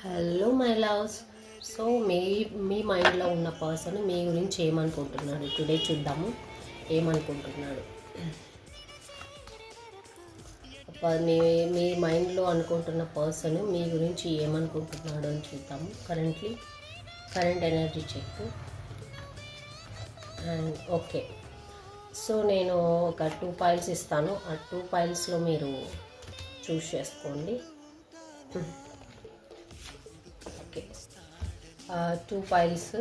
Hello my loves. So మీ మైండ్లో ఉన్న person మీ గురించి ఏమనుకుంటున్నాడు టుడే చూద్దాము. ఏమనుకుంటున్నాడు మీ మీ మైండ్లో అనుకుంటున్న పర్సన్ మీ గురించి ఏమనుకుంటున్నాడు అని చూద్దాము. Current energy check. And okay, so నేను ఒక 2 పైల్స్ ఇస్తాను. ఆ 2 పైల్స్లో మీరు చూస్ చేసుకోండి. Okay, 2 piles.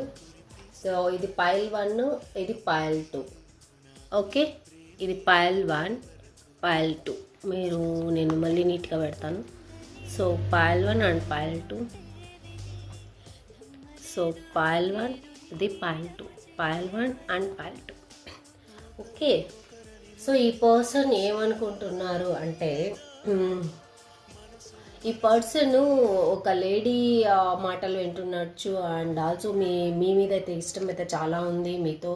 సో ఇది పైల్ 1, ఇది పైల్ 2. ఓకే, ఇది పైల్ 1, పైల్ 2. నేను మళ్ళీ నీట్గా పెడతాను. So pile 1 and pile 2. So pile 1, ఇది pile 2, pile 1 and pile 2. Okay, so ఈ పర్సన్ ఏమనుకుంటున్నారు అంటే ఈ పర్సన్ ఒక లేడీ మాటలు వింటున్నచ్చు. అండ్ ఆల్సో మీ మీద అయితే ఇష్టం అయితే చాలా ఉంది. మీతో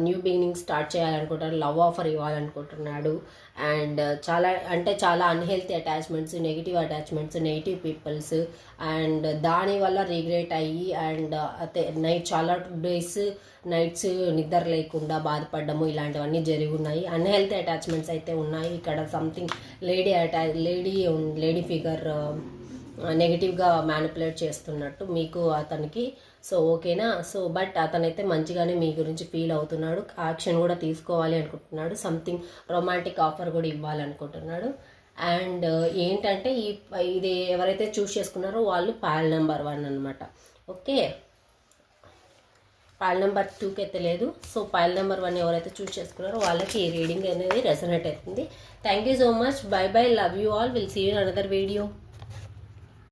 న్యూ బిగినింగ్ స్టార్ట్ చేయాలనుకుంటున్నాడు, లవ్ ఆఫర్ ఇవ్వాలనుకుంటున్నాడు. అండ్ చాలా unhealthy attachments, negative attachments, negative peoples. And దానివల్ల రిగ్రెట్ అయ్యి అండ్ చాలా డేస్ నైట్స్ నిద్ర లేకుండా బాధపడము, ఇలాంటివన్నీ జరిగి ఉన్నాయి. అన్హెల్తీ అటాచ్మెంట్స్ అయితే ఉన్నాయి. ఇక్కడ సంథింగ్ లేడీ ఫిగర్ నెగిటివ్గా మ్యానిపులేట్ చేస్తున్నట్టు మీకు అతనికి. సో ఓకేనా. సో బట్ అతనైతే మంచిగానే మీ గురించి ఫీల్ అవుతున్నాడు. యాక్షన్ కూడా తీసుకోవాలి అనుకుంటున్నాడు. సంథింగ్ రొమాంటిక్ ఆఫర్ కూడా ఇవ్వాలనుకుంటున్నాడు. అండ్ ఏంటంటే ఇది ఎవరైతే చూస్ చేసుకున్నారో వాళ్ళు పాల్ నెంబర్ 1 అనమాట. ఓకే, పాల్ నెంబర్ 2కి అయితే లేదు. సో పాల్ నెంబర్ 1 ఎవరైతే చూస్ చేసుకున్నారో వాళ్ళకి ఈ రీడింగ్ అనేది రెసనేట్ అవుతుంది. Thank you so much. Bye bye. Love you all. Will see you in another video.